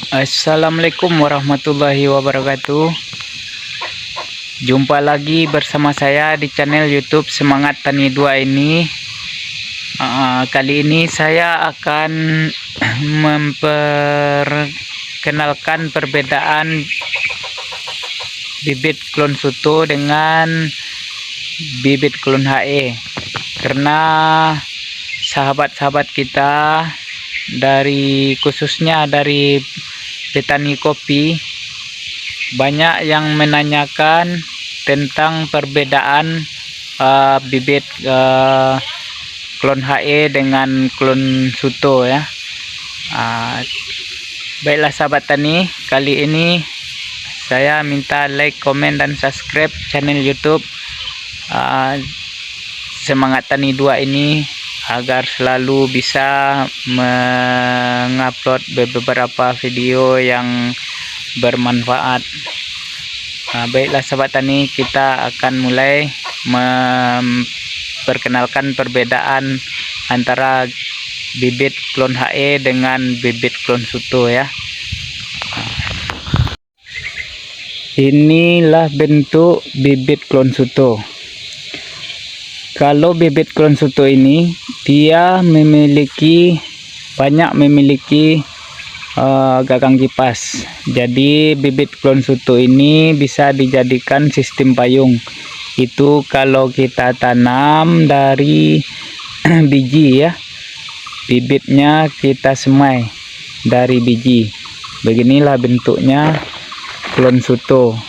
Assalamualaikum warahmatullahi wabarakatuh. Jumpa lagi bersama saya di channel YouTube Semangat Tani 2 ini. Kali ini saya akan memperkenalkan perbedaan bibit klon soto dengan bibit klon HE, karena sahabat-sahabat kita khususnya dari petani kopi banyak yang menanyakan tentang perbedaan bibit klon HE dengan klon soto ya. Baiklah sahabat tani, kali ini saya minta like, komen, dan subscribe channel YouTube Semangat Tani 2 ini agar selalu bisa mengupload beberapa video yang bermanfaat. Baiklah sahabat tani, kita akan mulai memperkenalkan perbedaan antara bibit klon HE dengan bibit klon soto ya. Inilah bentuk bibit klon soto. Kalau bibit klon soto ini dia banyak memiliki gagang kipas. Jadi bibit klon soto ini bisa dijadikan sistem payung. Itu kalau kita tanam dari biji ya. Bibitnya kita semai dari biji. Beginilah bentuknya klon soto.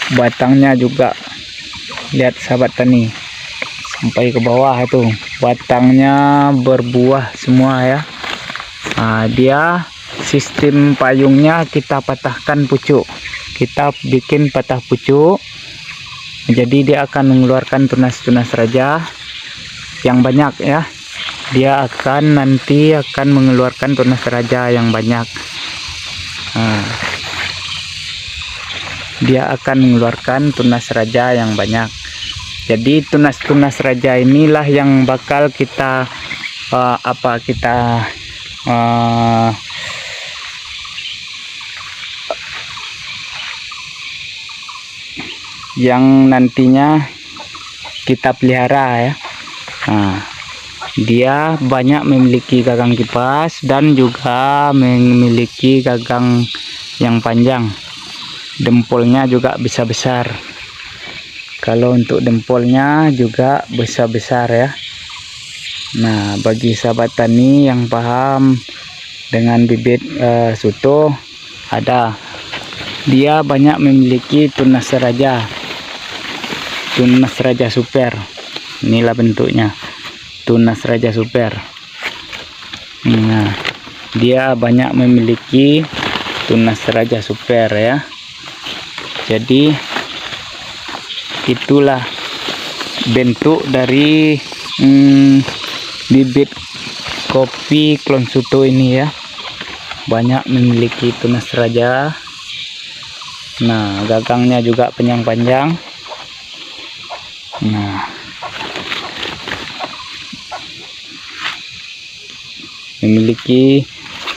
Batangnya juga, lihat sahabat tani, sampai ke bawah itu batangnya berbuah semua ya. Dia sistem payungnya kita patahkan pucuk, kita bikin patah pucuk, jadi dia akan mengeluarkan tunas-tunas raja yang banyak ya. Dia nanti akan mengeluarkan tunas raja yang banyak. Dia akan mengeluarkan tunas raja yang banyak. Jadi tunas-tunas raja inilah yang bakal kita yang nantinya kita pelihara ya. Dia banyak memiliki gagang kipas dan juga memiliki gagang yang panjang. Dempolnya juga bisa besar. Kalau untuk dempolnya juga bisa besar ya. Nah, bagi sahabat tani yang paham dengan bibit soto, dia banyak memiliki tunas raja super. Inilah bentuknya, tunas raja super. Nah, dia banyak memiliki tunas raja super ya. Jadi itulah bentuk dari bibit kopi klon soto ini ya. Banyak memiliki tunas raja. Nah, gagangnya juga panjang-panjang. Nah, memiliki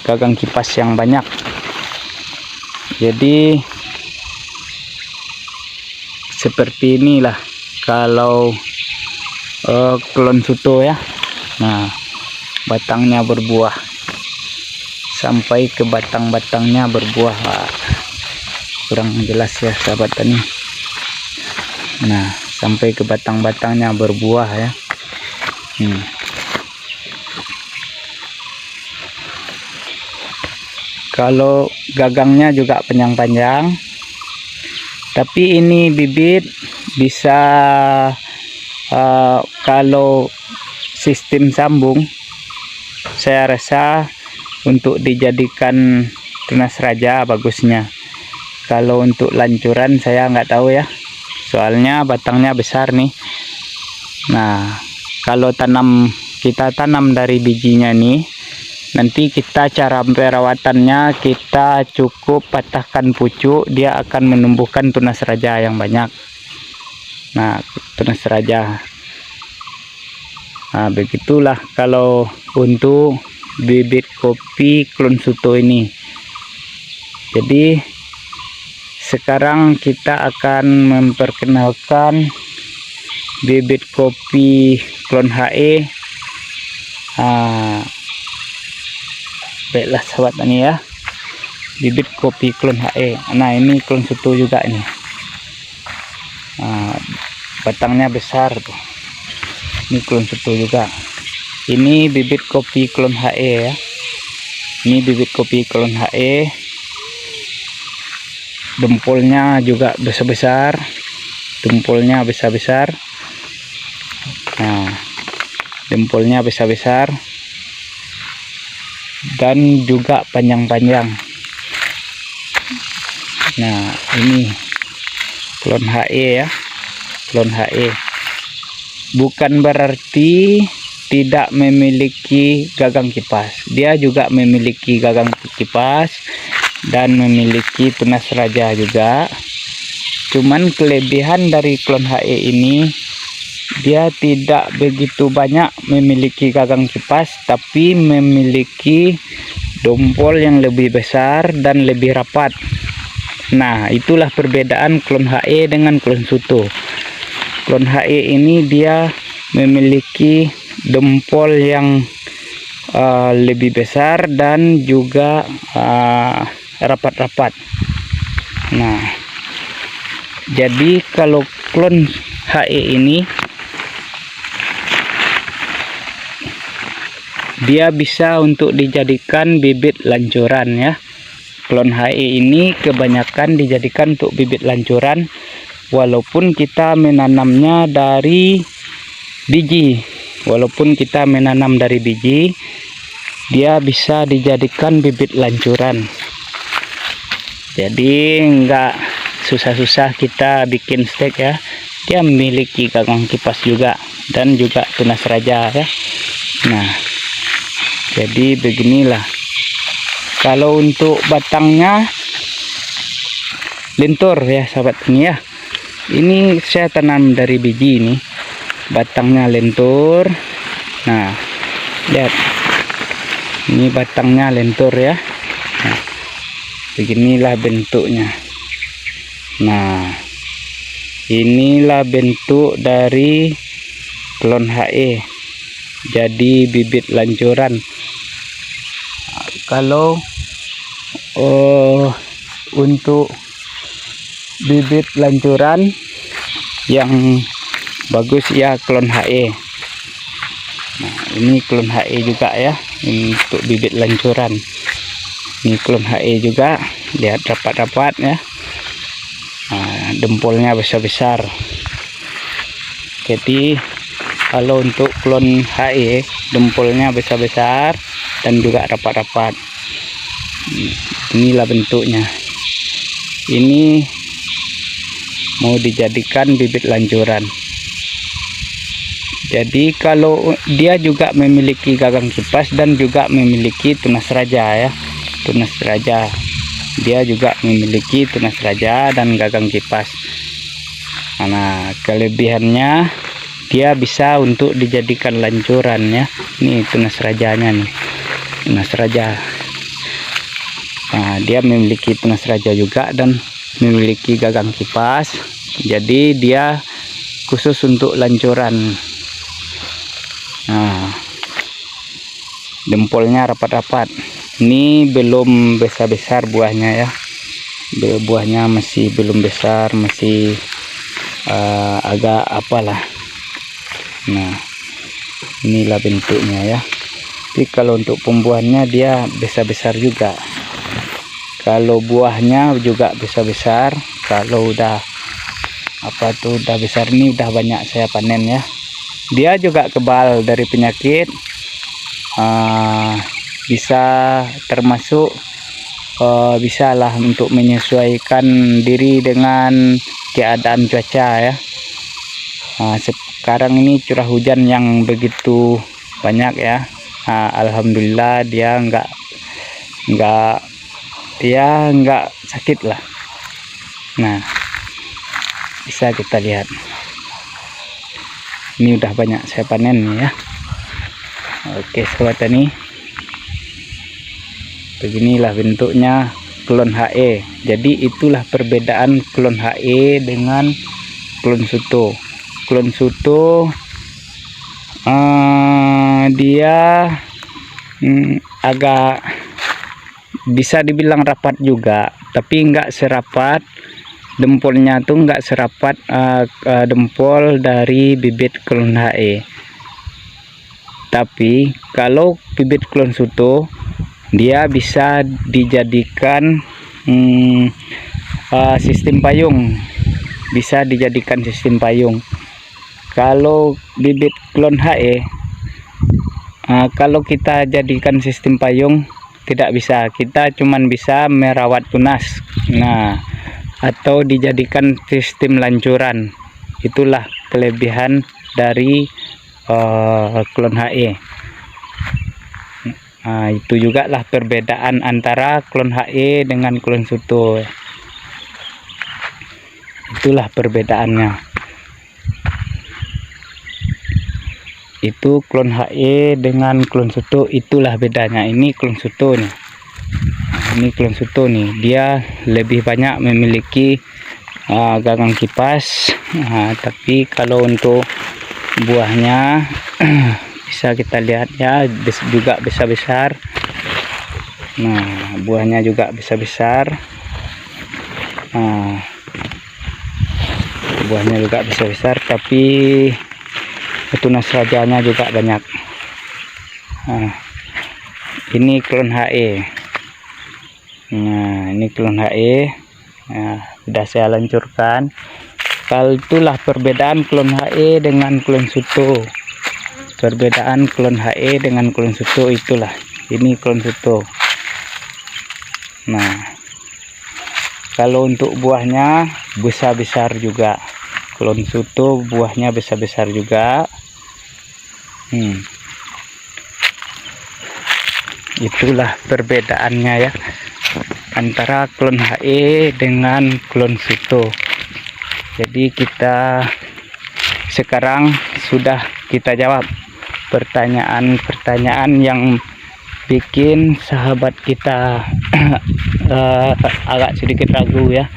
gagang kipas yang banyak. Jadi seperti inilah kalau klon soto ya. Nah, batangnya berbuah, sampai ke batang-batangnya berbuah. Kurang jelas ya sahabat tani. Nah, sampai ke batang-batangnya berbuah ya. Kalau gagangnya juga panjang-panjang. Tapi ini bibit bisa kalau sistem sambung, saya rasa untuk dijadikan tunas raja bagusnya. Kalau untuk lancuran saya nggak tahu ya, soalnya batangnya besar nih. Nah, kalau kita tanam dari bijinya nih, nanti cara perawatannya kita cukup patahkan pucuk, dia akan menumbuhkan tunas raja yang banyak. Nah, tunas raja Nah, begitulah kalau untuk bibit kopi Klon Suto ini. Jadi sekarang kita akan memperkenalkan bibit kopi Klon HE. Baiklah sahabat tani ya, bibit kopi Klon HE. Nah, ini Klon Suto juga ini. Batangnya besar tuh. Ini Klon Suto juga. Ini bibit kopi Klon HE ya. Ini bibit kopi Klon HE. Dempolnya juga besar-besar. Dempolnya besar-besar. Nah, dempolnya besar-besar. Dan juga panjang-panjang. Nah, ini Klon HE ya. Klon HE. Bukan berarti tidak memiliki gagang kipas. Dia juga memiliki gagang kipas dan memiliki tunas raja juga. Cuman kelebihan dari Klon HE ini, dia tidak begitu banyak memiliki gagang kipas, tapi memiliki dompol yang lebih besar dan lebih rapat. Nah, itulah perbedaan Klon HE dengan Klon Suto. Klon HE ini dia memiliki dompol yang lebih besar dan juga rapat-rapat. Nah, jadi kalau Klon HE ini dia bisa untuk dijadikan bibit lancuran ya. Klon HE ini kebanyakan dijadikan untuk bibit lancuran, walaupun kita menanamnya dari biji. Walaupun kita menanam dari biji, dia bisa dijadikan bibit lancuran. Jadi enggak susah-susah kita bikin stek ya. Dia memiliki gagang kipas juga dan juga tunas raja ya. Nah, jadi beginilah. Kalau untuk batangnya lentur ya sahabat ini ya. Ini saya tanam dari biji ini. Batangnya lentur. Nah, lihat. Ini batangnya lentur ya. Nah, beginilah bentuknya. Nah, inilah bentuk dari Klon HE. Jadi bibit lancuran. Kalau untuk bibit lancuran yang bagus ya Klon HE. Nah, ini Klon HE juga ya. Ini untuk bibit lancuran. Ini Klon HE juga. Lihat rapat-rapat ya. Nah, dempolnya besar-besar. Jadi kalau untuk Klon HE, dempolnya besar-besar dan juga rapat-rapat. Inilah bentuknya. Ini mau dijadikan bibit lancuran. Jadi kalau dia juga memiliki gagang kipas dan juga memiliki tunas raja ya. Tunas raja. Dia juga memiliki tunas raja dan gagang kipas. Nah, kelebihannya dia bisa untuk dijadikan lancuran ya. Ini tunas rajanya nih. Tunas raja. Nah, dia memiliki tunas raja juga dan memiliki gagang kipas. Jadi dia khusus untuk lancuran. Nah, dempolnya rapat-rapat. Ini belum besar-besar buahnya ya. Buahnya masih belum besar, masih agak apalah. Nah, inilah bentuknya ya. Tapi kalau untuk pembuahannya dia besar-besar juga. Kalau buahnya juga besar-besar. Kalau udah udah besar, ini udah banyak saya panen ya. Dia juga kebal dari penyakit. Bisa termasuk bisa lah untuk menyesuaikan diri dengan keadaan cuaca ya. Sekarang ini curah hujan yang begitu banyak ya. Alhamdulillah dia enggak sakit lah. Nah, bisa kita lihat ini udah banyak saya panen nih ya. Oke sobat tani, beginilah bentuknya klon HE. Jadi itulah perbedaan klon HE dengan klon Suto. Klon Suto dia agak bisa dibilang rapat juga, tapi enggak serapat dempolnya tuh, enggak serapat dempol dari bibit klon HE. Tapi kalau bibit klon Suto dia bisa dijadikan sistem payung, bisa dijadikan sistem payung. Kalau bibit klon HE kalau kita jadikan sistem payung tidak bisa, kita cuman bisa merawat tunas, nah atau dijadikan sistem lancuran. Itulah kelebihan dari klon HE. Itu juga lah perbedaan antara klon HE dengan klon Suto. Itulah perbedaannya. Itu klon HE dengan klon Suto, itulah bedanya. Ini klon Suto nih. Ini klon Suto nih, dia lebih banyak memiliki gagang kipas. Tapi kalau untuk buahnya bisa kita lihat ya, juga besar-besar. Nah, buahnya juga besar-besar. Buahnya juga besar-besar, tapi tunas rajanya juga banyak. Ini klon HE. Nah, ini klon HE. Nah, sudah saya lancurkan. Kalau itulah perbedaan klon HE dengan klon Suto. Perbedaan klon HE dengan klon Suto itulah. Ini klon Suto. Nah, kalau untuk buahnya besar-besar juga. Klon Suto buahnya besar-besar juga. Itulah perbedaannya ya, antara klon HE dengan klon Suto. Jadi kita sekarang sudah kita jawab pertanyaan-pertanyaan yang bikin sahabat kita agak sedikit ragu ya,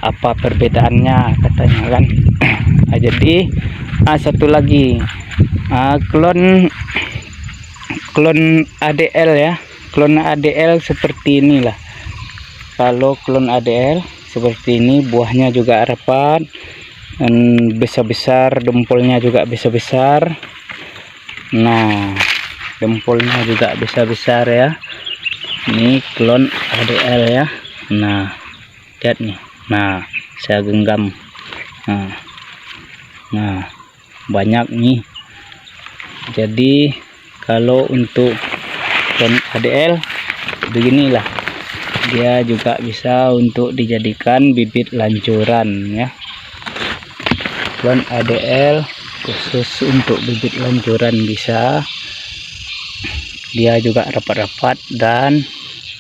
apa perbedaannya katanya kan. Jadi satu lagi, klon ADL ya, klon ADL seperti inilah. Kalau klon ADL seperti ini, buahnya juga rapat dan besar-besar, dempolnya juga besar-besar. Nah, dempolnya juga besar-besar ya. Ini klon ADL ya. Nah, lihat nih. Nah, saya genggam. Nah, banyak nih. Jadi kalau untuk klon ADL beginilah, dia juga bisa untuk dijadikan bibit lancuran ya. Klon ADL khusus untuk bibit lancuran bisa. Dia juga rapat-rapat dan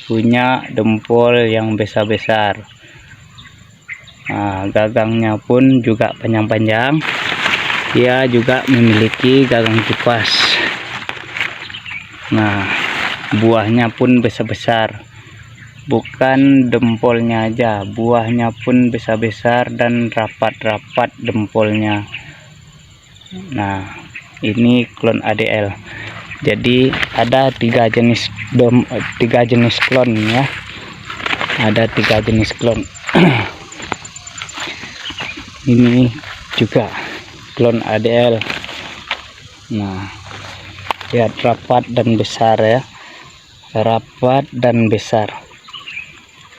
punya dempol yang besar-besar. Gagangnya pun juga panjang-panjang. Dia juga memiliki gagang kipas. Nah, buahnya pun besar-besar. Bukan dempolnya aja, buahnya pun besar-besar dan rapat-rapat dempolnya. Nah, ini klon ADL. Jadi ada tiga jenis klon ya. Ada 3 jenis klon. Ini juga klon ADL. Nah, lihat rapat dan besar ya, rapat dan besar.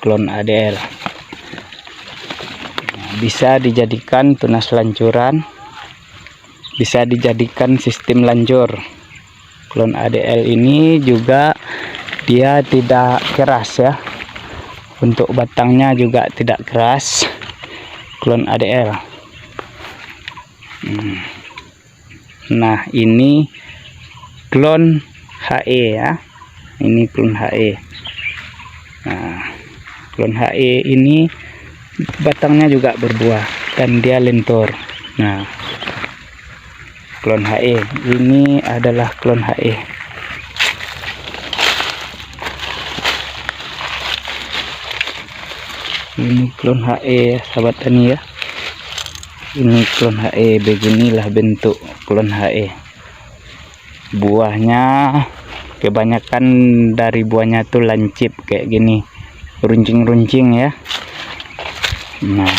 Klon ADL bisa dijadikan tunas lancuran, bisa dijadikan sistem lancur. Klon ADL ini juga dia tidak keras ya, untuk batangnya juga tidak keras. Klon ADL. Nah, ini klon HE ya. Ini klon HE. Nah, klon HE ini batangnya juga berbuah dan dia lentur. Nah, klon HE. Ini adalah klon HE. Ini klon HE ya sahabat tani ya. Ini klon HE, beginilah bentuk klon HE. Buahnya kebanyakan dari buahnya tuh lancip kayak gini, runcing-runcing ya. Nah,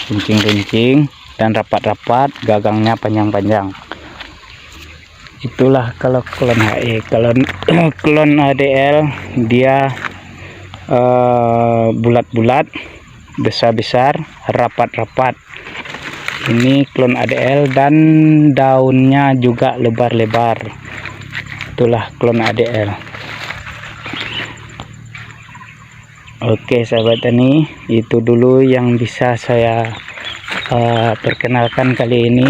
runcing-runcing dan rapat-rapat, gagangnya panjang-panjang. Itulah kalau klon HE. Kalau klon ADL dia bulat-bulat, besar-besar, rapat-rapat. Ini klon ADL dan daunnya juga lebar-lebar. Itulah klon ADL. Oke sahabat tani, itu dulu yang bisa saya perkenalkan kali ini.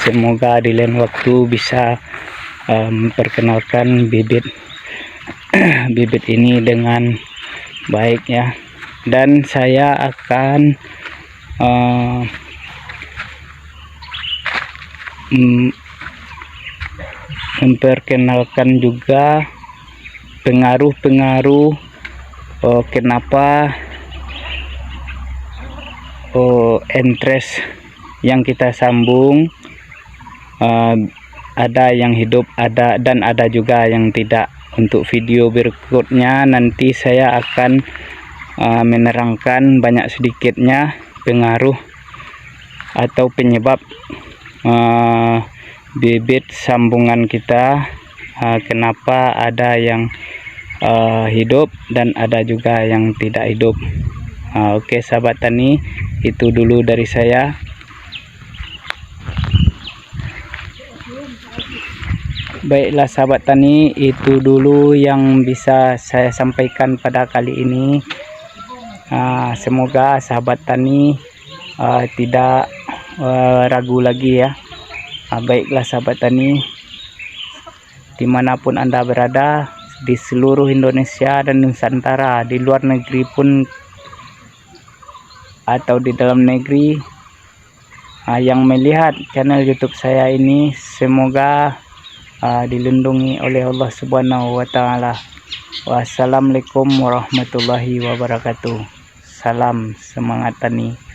Semoga di lain waktu bisa memperkenalkan bibit bibit ini dengan baik ya. Dan saya akan memperkenalkan juga pengaruh-pengaruh kenapa entres yang kita sambung ada yang hidup, dan ada juga yang tidak. Untuk video berikutnya nanti saya akan menerangkan banyak sedikitnya pengaruh atau penyebab bibit sambungan kita, kenapa ada yang hidup dan ada juga yang tidak hidup. Oke sahabat tani, itu dulu dari saya. Baiklah sahabat tani, itu dulu yang bisa saya sampaikan pada kali ini. Semoga sahabat tani tidak ragu lagi ya. Baiklah sahabat tani, dimanapun Anda berada di seluruh Indonesia dan Nusantara, di luar negeri pun atau di dalam negeri, yang melihat channel YouTube saya ini, semoga dilindungi oleh Allah Subhanahu wa taala. Wassalamualaikum warahmatullahi wabarakatuh. Salam semangat tani.